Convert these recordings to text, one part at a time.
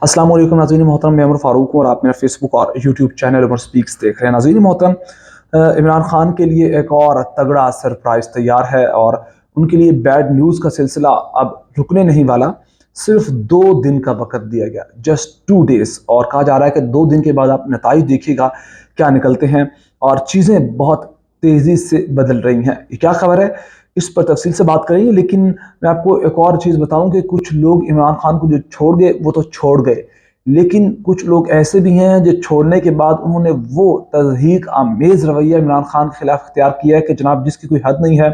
अस्सलाम वालेकुम नाज़रीन मोहतरम, मैं उमर फारूक हूँ और आप मेरा फेसबुक और यूट्यूब चैनल उमर स्पीक्स देख रहे हैं। नाज़रीन मोहतरम, इमरान खान के लिए एक और तगड़ा सरप्राइज़ तैयार है और उनके लिए बैड न्यूज़ का सिलसिला अब रुकने नहीं वाला। सिर्फ 2 दिन का वक्त दिया गया, जस्ट 2 डेज़, और कहा जा रहा है कि 2 दिन के बाद आप नताइज देखिएगा क्या निकलते हैं और चीज़ें बहुत तेज़ी से बदल रही हैं। ये क्या खबर है, इस पर तफसील से बात करेंगे। लेकिन मैं आपको एक और चीज़ बताऊं कि कुछ लोग इमरान खान को जो छोड़ गए वो तो छोड़ गए, लेकिन कुछ लोग ऐसे भी हैं जो छोड़ने के बाद उन्होंने वो तज़हीक आमेज़ रवैया इमरान खान के खिलाफ इख्तियार किया है कि जनाब जिसकी कोई हद नहीं है।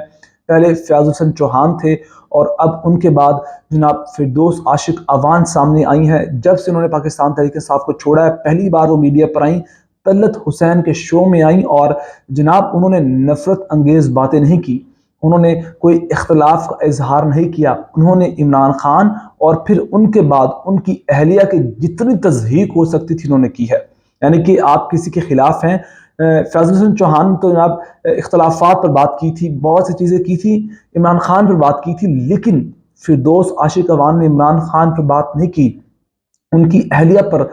पहले फयाज़ हुसैन चौहान थे और अब उनके बाद जनाब फिरदौस आशिक अवान सामने आई हैं। जब से उन्होंने पाकिस्तान तहरीक इंसाफ को छोड़ा है, पहली बार वो मीडिया पर आई, तलत हुसैन के शो में आई और जनाब उन्होंने नफ़रत अंगेज़ बातें नहीं की, उन्होंने कोई इख्तलाफ का इजहार नहीं किया। उन्होंने इमरान खान और फिर उनके बाद उनकी अहलिया की जितनी तज़हीक हो सकती थी उन्होंने की है। यानी कि आप किसी के ख़िलाफ़ हैं, फैज़ल हुसैन चौहान तो जनाब इख्तलाफात पर बात की थी, बहुत सी चीज़ें की थी, इमरान खान पर बात की थी, लेकिन फिरदौस आशिक अवान ने इमरान खान पर बात नहीं की। उनकी अहलिया पर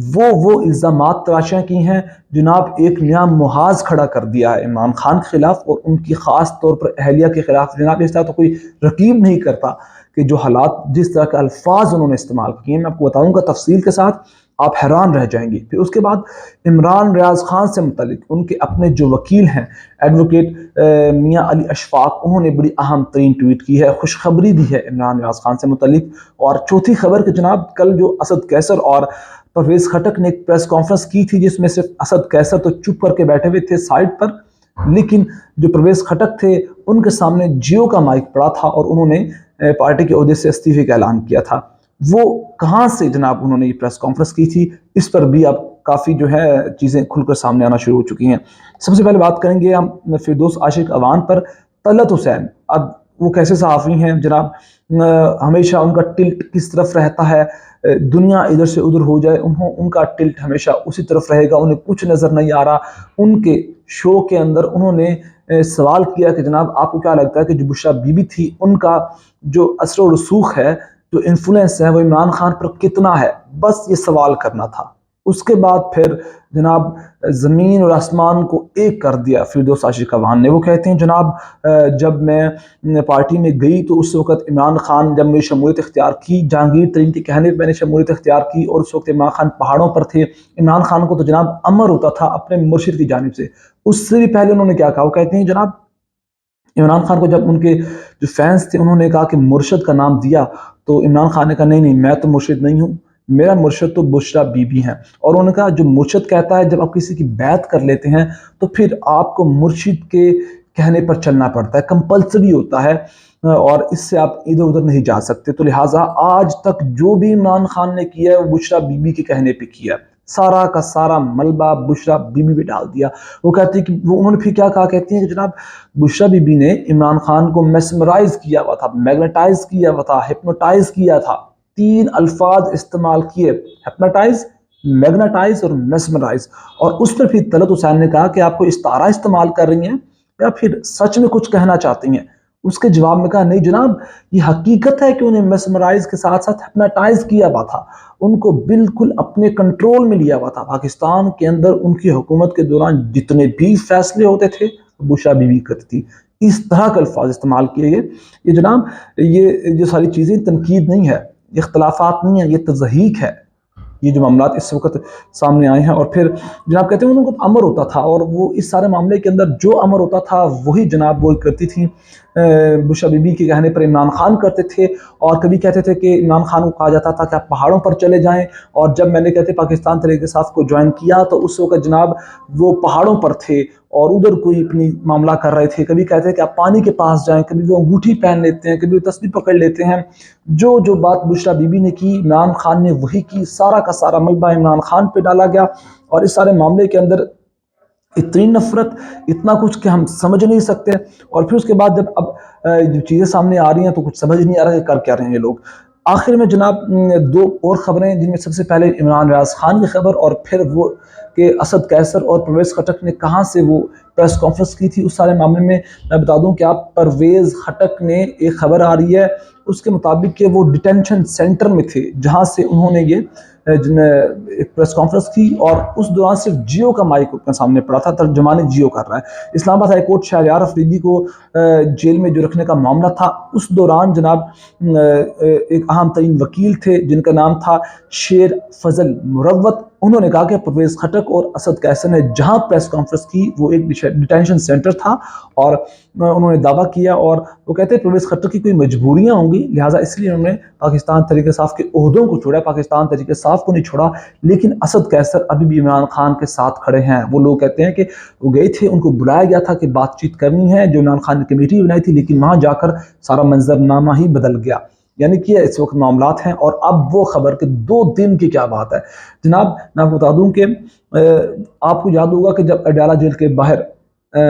वो इल्ज़ामात तराशियाँ की हैं। जनाब एक नया मुहाज खड़ा कर दिया है इमरान खान के ख़िलाफ़ और उनकी ख़ास तौर पर अहलिया के ख़िलाफ़। जनाब इस तरह तो कोई रकीब नहीं करता कि जो हालात, जिस तरह के अल्फाज उन्होंने इस्तेमाल किए, मैं आपको बताऊँगा तफसील के साथ, आप हैरान रह जाएंगे। फिर उसके बाद इमरान रियाज खान से मुतल्लिक उनके अपने जो वकील हैं, एडवोकेट मियाँ अली अशफाक, उन्होंने बड़ी अहम तरीन ट्वीट की है, खुशखबरी दी है इमरान रियाज खान से मुतल्लिक। और चौथी खबर कि जनाब कल जो असद कैसर और परवेज़ खटक ने एक प्रेस कॉन्फ्रेंस की थी, जिसमें सिर्फ असद कैसर तो चुप करके बैठे हुए थे साइड पर, लेकिन जो परवेज़ खटक थे उनके सामने जियो का माइक पड़ा था और उन्होंने पार्टी के ओहदे से इस्तीफे का ऐलान किया था। वो कहाँ से जनाब उन्होंने ये प्रेस कॉन्फ्रेंस की थी, इस पर भी अब काफ़ी जो है चीज़ें खुलकर सामने आना शुरू हो चुकी हैं। सबसे पहले बात करेंगे हम फिरदौस आशिक अवान पर। तलत हुसैन, अब वो कैसे सहाफ़ी हैं जनाब, हमेशा उनका टिल्ट किस तरफ रहता है, दुनिया इधर से उधर हो जाए, उनका टिल्ट हमेशा उसी तरफ रहेगा, उन्हें कुछ नज़र नहीं आ रहा। उनके शो के अंदर उन्होंने सवाल किया कि जनाब आपको क्या लगता है कि जो बुशरा बीबी थी, उनका जो असर व रसूख है, जो इन्फ्लुएंस है, वो इमरान खान पर कितना है, बस ये सवाल करना था। उसके बाद फिर जनाब ज़मीन और आसमान को एक कर दिया फिरदौस आशिक अवान ने। वो कहते हैं जनाब जब मैं पार्टी में गई तो उस वक़्त इमरान खान, जब मेरी शमूलियत इख्तियार की, जहांगीर तरीन के कहने पर मैंने शमूलियत इख्तियार की और उस वक्त इमरान खान पहाड़ों पर थे। इमरान खान को तो जनाब अमर होता था अपने मुर्शिद की जानिब से। उससे भी पहले उन्होंने क्या कहा, वो कहते हैं जनाब इमरान खान को जब उनके जो फैंस थे उन्होंने कहा कि मुर्शद का नाम दिया, तो इमरान खान ने कहा नहीं नहीं, मैं तो मुर्शिद नहीं हूँ, मेरा मुर्शद तो बुशरा बीबी हैं। और उन्होंने कहा जो मुर्शद कहता है, जब आप किसी की बैत कर लेते हैं तो फिर आपको मुर्शिद के कहने पर चलना पड़ता है, कंपल्सरी होता है, और इससे आप इधर उधर नहीं जा सकते। तो लिहाजा आज तक जो भी इमरान खान ने किया है वो बुशरा बीबी के कहने पर किया, सारा का सारा मलबा बुशरा बीबी पे डाल दिया। वो कहती है कि वो, उन्होंने फिर क्या कहा, कहती हैं कि जनाब बुशरा बीबी ने इमरान खान को मेस्मराइज किया हुआ था, मैग्नेटाइज किया हुआ था, हिप्नोटाइज किया था। 3 अल्फाज इस्तेमाल किए, हिप्नोटाइज, मैग्नेटाइज और मेस्मराइज। और उस पर फिर तलत हुसैन ने कहा कि आपको इस्तारा इस्तेमाल कर रही हैं या फिर सच में कुछ कहना चाहती हैं। उसके जवाब में कहा नहीं जनाब, ये हकीकत है कि उन्हें मेस्मराइज के साथ साथ हिप्नोटाइज किया हुआ था, उनको बिल्कुल अपने कंट्रोल में लिया हुआ था। पाकिस्तान के अंदर उनकी हुकूमत के दौरान जितने भी फैसले होते थे बुशरा बीबी करती थी। इस तरह के अल्फाज इस्तेमाल किए गए। ये जनाब ये जो सारी चीज़ें तनकीद नहीं है, इख्तलाफात नहीं है, ये तज़हीक है। ये जो मामलात इस वक्त सामने आए हैं। और फिर जनाब कहते हैं उनको अमर होता था और वो इस सारे मामले के अंदर जो अमर होता था वही जनाब वो करती थी, बुशरा बीबी के कहने पर इमरान खान करते थे। और कभी कहते थे कि इमरान खान को कहा जाता था कि आप पहाड़ों पर चले जाएं, और जब मैंने कहते पाकिस्तान तहरीक इंसाफ को ज्वाइन किया तो उस वक्त जनाब वो पहाड़ों पर थे और उधर कोई अपनी मामला कर रहे थे। कभी कहते हैं कि आप पानी के पास जाएं, कभी वो अंगूठी पहन लेते हैं, कभी वो तस्बीह पकड़ लेते हैं। जो जो बात बुशरा बीबी ने की, इमरान खान ने वही की, सारा का सारा मलबा इमरान खान पे डाला गया। और इस सारे मामले के अंदर इतनी नफरत, इतना कुछ कि हम समझ नहीं सकते। और फिर उसके बाद जब अब जो चीज़ें सामने आ रही हैं तो कुछ समझ नहीं आ रहा है कर क्या रहे हैं ये लोग। आखिर में जनाब 2 और ख़बरें, जिनमें सबसे पहले इमरान रियाज खान की खबर और फिर वो कि असद कैसर और परवेज़ खटक ने कहाँ से वो प्रेस कॉन्फ्रेंस की थी। उस सारे मामले में मैं बता दूं कि आप परवेज़ खटक ने एक खबर आ रही है उसके मुताबिक कि वो डिटेंशन सेंटर में थे जहाँ से उन्होंने ये جن نے ایک پریس کانفرنس کی اور اس دوران صرف جیو کا مائک اپنے سامنے پڑا تھا، ترجمان جیو کر رہا ہے۔ اسلام آباد ہائی کورٹ شہریار افریدی کو جیل میں جو رکھنے کا معاملہ تھا، اس دوران جناب ایک اہم ترین وکیل تھے جن کا نام تھا شیر فضل مروت، انہوں نے کہا کہ پرویز خٹک اور اسد قیصر نے جہاں پریس کانفرنس کی وہ ایک ڈیٹینشن سینٹر تھا، اور انہوں نے دعویٰ کیا اور وہ کہتے ہیں پرویز خٹک کی کوئی مجبوریاں ہوں گی، لہٰذا اس لیے انہوں نے پاکستان تحریک انصاف کے عہدوں کو چھوڑا، پاکستان تحریک انصاف کو نہیں چھوڑا، لیکن اسد قیصر ابھی بھی عمران خان کے ساتھ کھڑے ہیں۔ وہ لوگ کہتے ہیں کہ وہ گئے تھے، ان کو بلایا گیا تھا کہ بات چیت کرنی ہے، جو عمران خان نے کمیٹی بنائی تھی، لیکن وہاں جا کر سارا منظرنامہ ہی بدل گیا، یعنی کہ اس وقت معاملات ہیں۔ اور اب وہ خبر کہ 2 دن کی کیا بات ہے جناب، میں آپ کو بتا دوں کہ آپ کو یاد ہوگا کہ جب اڈیالہ جیل کے باہر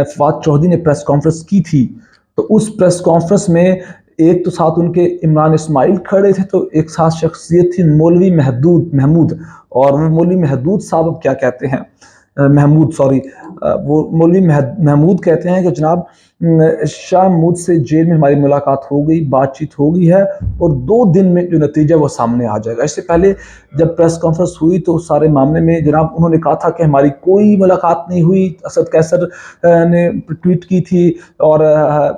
فواد چودھری نے پریس کانفرنس کی تھی، تو اس پریس کانفرنس میں ایک تو ساتھ ان کے عمران اسماعیل کھڑے تھے، تو ایک ساتھ شخصیت تھی مولوی محمود، اور وہ مولوی محمود صاحب اب کیا کہتے ہیں، وہ مولوی محمود کہتے ہیں کہ جناب شاہ محمود سے جیل میں ہماری ملاقات ہو گئی، بات چیت ہو گئی ہے، اور 2 دن میں جو نتیجہ وہ سامنے آ جائے گا۔ اس سے پہلے جب پریس کانفرنس ہوئی تو اس سارے معاملے میں جناب انہوں نے کہا تھا کہ ہماری کوئی ملاقات نہیں ہوئی، اسد قیصر نے ٹویٹ کی تھی، اور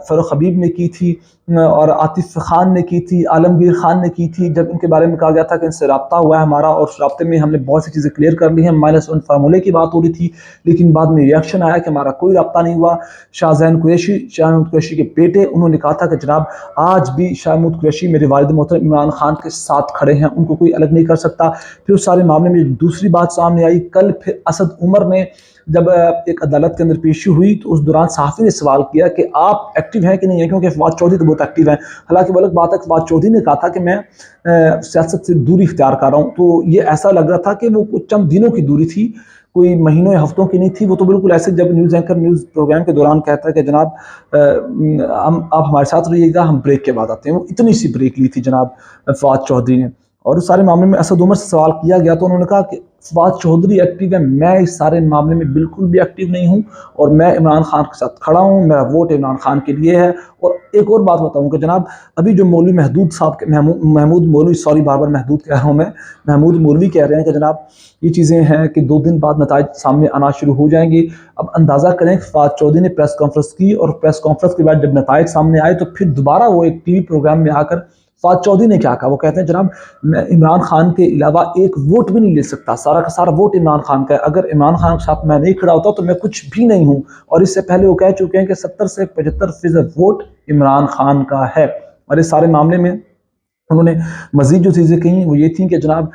فاروق حبیب نے کی تھی، اور عاطف خان نے کی تھی، عالمگیر خان نے کی تھی۔ جب ان کے بارے میں کہا گیا تھا کہ ان سے رابطہ ہوا ہے ہمارا، اور اس رابطے میں ہم نے بہت سی چیزیں کلیئر کر لی ہیں، -1 فارمولے کی بات ہو رہی تھی، لیکن بعد میں ریئیکشن آیا کہ ہمارا کوئی رابطہ نہیں ہوا۔ شاہ محمود قریشی کے بیٹے انہوں نے کہا تھا کہ جناب آج بھی شاہ محمود قریشی میرے والد محترم عمران خان کے ساتھ کھڑے ہیں، ان کو کوئی الگ نہیں کر سکتا۔ پھر اس سارے معاملے میں دوسری بات سامنے آئی، کل پھر اسد عمر نے جب ایک عدالت کے اندر پیشی ہوئی تو اس دوران صحافی نے سوال کیا کہ آپ ایکٹیو ہیں کہ نہیں ہیں، کیونکہ فواد چودھری تو بہت ایکٹیو ہیں، حالانکہ وہ الگ بات ہے کہ فواد چودھری نے کہا تھا کہ میں سیاست سے دوری اختیار کر رہا ہوں، تو یہ ایسا لگ رہا تھا کہ وہ کچھ چند دنوں کی دوری تھی، کوئی مہینوں یا ہفتوں کی نہیں تھی۔ وہ تو بالکل ایسے جب نیوز اینکر نیوز پروگرام کے دوران کہتا ہے کہ جناب آپ ہمارے ساتھ رہیے گا، ہم بریک کے بعد آتے ہیں، وہ اتنی سی بریک لی تھی جناب فواد چودھری نے۔ اور اس سارے معاملے میں اسد عمر سے سوال کیا گیا تو انہوں نے کہا کہ فواد چودھری ایکٹیو ہے، میں اس سارے معاملے میں بالکل بھی ایکٹیو نہیں ہوں، اور میں عمران خان کے ساتھ کھڑا ہوں، میرا ووٹ عمران خان کے لیے ہے۔ اور ایک اور بات بتاؤں کہ جناب ابھی جو مولوی محمود کہہ رہا ہوں میں، محمود مولوی کہہ رہے ہیں کہ جناب یہ چیزیں ہیں کہ 2 دن بعد نتائج سامنے آنا شروع ہو جائیں گے۔ اب اندازہ کریں کہ فواد چودھری نے پریس کانفرنس کی، اور پریس کانفرنس کے بعد جب نتائج سامنے آئے تو پھر دوبارہ وہ ایک ٹی وی پروگرام میں آ کر فواد چودھری نے کیا کہا، وہ کہتے ہیں جناب میں عمران خان کے علاوہ ایک ووٹ بھی نہیں لے سکتا، سارا کا سارا ووٹ عمران خان کا ہے، اگر عمران خان کے ساتھ میں نہیں کھڑا ہوتا تو میں کچھ بھی نہیں ہوں۔ اور اس سے پہلے وہ کہہ چکے ہیں کہ 70 سے 75% ووٹ عمران خان کا ہے۔ اور اس سارے معاملے میں انہوں نے مزید جو چیزیں کہیں وہ یہ تھیں کہ جناب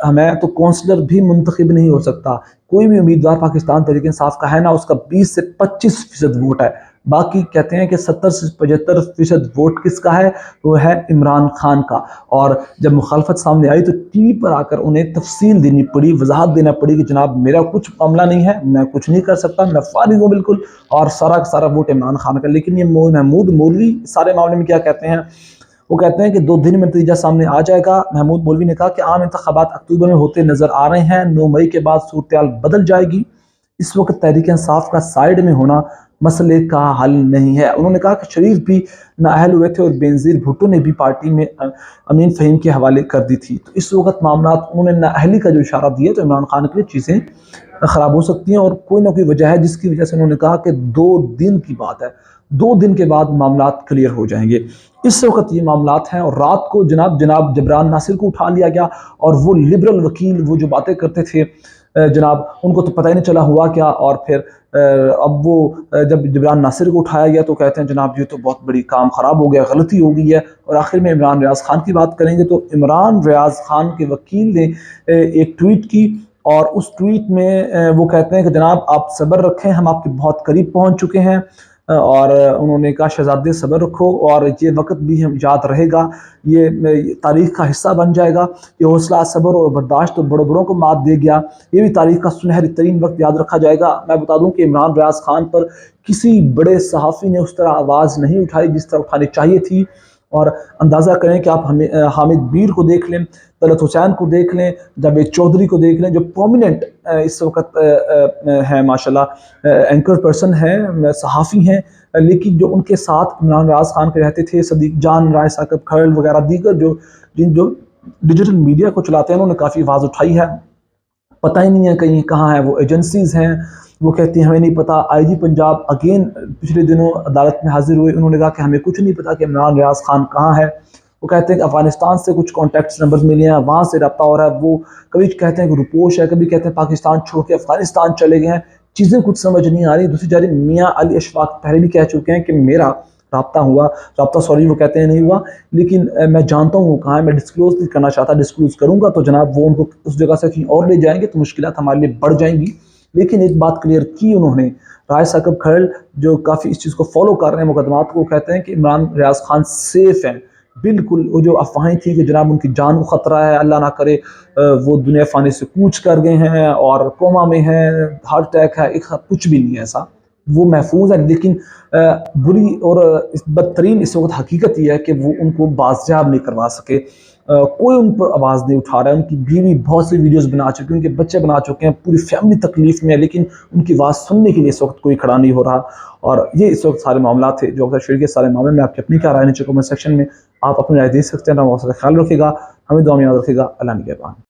ہمیں تو کونسلر بھی منتخب نہیں ہو سکتا، کوئی بھی امیدوار پاکستان تحریک انصاف کا ہے نا، اس کا 20 سے 25% ووٹ ہے، باقی کہتے ہیں کہ 70 سے 75% ووٹ کس کا ہے، وہ ہے عمران خان کا۔ اور جب مخالفت سامنے آئی تو ٹی وی پر آ کر انہیں تفصیل دینی پڑی، وضاحت دینا پڑی کہ جناب میرا کچھ معاملہ نہیں ہے، میں کچھ نہیں کر سکتا، میں فارغ ہوں بالکل، اور سارا کا سارا ووٹ عمران خان کا۔ لیکن یہ محمود مولوی سارے معاملے میں کیا کہتے ہیں، وہ کہتے ہیں کہ 2 دن میں نتیجہ سامنے آ جائے گا۔ محمود مولوی نے کہا کہ عام انتخابات اکتوبر میں ہوتے نظر آ رہے ہیں، 9 مئی کے بعد صورتحال بدل جائے گی، اس وقت تحریک انصاف کا سائیڈ میں ہونا مسئلے کا حل نہیں ہے۔ انہوں نے کہا کہ شریف بھی نااہل ہوئے تھے اور بینظیر بھٹو نے بھی پارٹی میں امین فہیم کے حوالے کر دی تھی، تو اس وقت معاملات انہوں نے نااہلی کا جو اشارہ دیا تو عمران خان کے لیے چیزیں خراب ہو سکتی ہیں، اور کوئی نہ کوئی وجہ ہے جس کی وجہ سے انہوں نے کہا کہ 2 دن کی بات ہے، 2 دن کے بعد معاملات کلیئر ہو جائیں گے۔ اس وقت یہ معاملات ہیں، اور رات کو جناب جبران ناصر کو اٹھا لیا گیا، اور وہ لبرل وکیل وہ جو باتیں کرتے تھے جناب ان کو تو پتہ ہی نہیں چلا ہوا کیا، اور پھر اب وہ جب جبران ناصر کو اٹھایا گیا تو کہتے ہیں جناب یہ تو بہت بڑی کام خراب ہو گیا، غلطی ہو گئی ہے۔ اور آخر میں عمران ریاض خان کی بات کریں گے تو عمران ریاض خان کے وکیل نے ایک ٹویٹ کی، اور اس ٹویٹ میں وہ کہتے ہیں کہ جناب آپ صبر رکھیں، ہم آپ کے بہت قریب پہنچ چکے ہیں، اور انہوں نے کہا شہزادے صبر رکھو، اور یہ وقت بھی ہم یاد رہے گا، یہ تاریخ کا حصہ بن جائے گا، یہ حوصلہ صبر اور برداشت تو بڑوں بڑوں کو مات دے گیا، یہ بھی تاریخ کا سنہری ترین وقت یاد رکھا جائے گا۔ میں بتا دوں کہ عمران ریاض خان پر کسی بڑے صحافی نے اس طرح آواز نہیں اٹھائی جس طرح اٹھانی چاہیے تھی، اور اندازہ کریں کہ آپ حامد میر کو دیکھ لیں، طلعت حسین کو دیکھ لیں، جاوید چودھری کو دیکھ لیں، جو پرومیننٹ اس وقت ہیں ماشاءاللہ اینکر پرسن ہیں، صحافی ہیں، لیکن جو ان کے ساتھ عمران ریاض خان کے رہتے تھے، صدیق جان، رائے ثاقب کھرل وغیرہ دیگر جو डिजिटल मीडिया को चलाते हैं, उन्होंने काफ़ी आवाज़ उठाई है। पता ही नहीं है कहीं कहाँ है वो एजेंसीज़ हैं, वो कहती हैं हमें नहीं पता। आईजी पंजाब अगेन पिछले दिनों अदालत में हाजिर हुए, उन्होंने कहा कि हमें कुछ नहीं पता कि इमरान रियाज खान कहाँ है। वो कहते हैं कि अफगानिस्तान से कुछ कॉन्टैक्ट्स नंबर मिले हैं, वहाँ से रब्ता हो रहा है। वो कभी कहते हैं कि रुपोश है, कभी कहते हैं पाकिस्तान छोड़ के अफगानिस्तान चले गए हैं। चीज़ें कुछ समझ नहीं आ रही। दूसरी जारी मियाँ अली अशफाक पहले भी कह चुके हैं कि मेरा रब्ता सॉरी वो कहते हैं नहीं हुआ, लेकिन मैं जानता हूँ वो कहाँ है। मैं डिस्क्लोज़ नहीं करना चाहता, डिस्क्लोज़ करूँगा तो जनाब वो उनको उस जगह से कहीं और ले जाएंगे तो मुश्किलात हमारे लिए बढ़ जाएंगी। लेकिन एक बात क्लियर की उन्होंने, राय साकब खरल जो काफ़ी इस चीज़ को फॉलो कर रहे हैं मुकदमात को, कहते हैं कि इमरान रियाज खान सेफ़ हैं बिल्कुल। वो जो अफवाहें थी कि जनाब उनकी जान को ख़तरा है, अल्लाह ना करे वो दुनिया फ़ानी से कूच कर गए हैं और कोमा में हैं, हार्ट अटैक है, एक कुछ भी नहीं है ऐसा, वो महफूज है। लेकिन बुरी और इस बदतरीन इस वक्त हकीकत यह है कि वो उनको बाजियाब नहीं करवा सके। कोई उन पर आवाज़ नहीं उठा रहा है। उनकी बीवी बहुत सी वीडियोस बना चुकी है, उनके बच्चे बना चुके हैं, पूरी फैमिली तकलीफ में है, लेकिन उनकी आवाज़ सुनने के लिए इस वक्त कोई खड़ा नहीं हो रहा। और ये इस वक्त सारे मामला थे जो अक्सर शेर के सारे मामले में। आपकी अपनी क्या राय नीचे कमेंट सेक्शन में आप अपनी राय दे सकते हैं। बहुत सारा ख्याल रखिएगा, हमें दुआ में याद रखिएगा। अल्लाह निगहबान।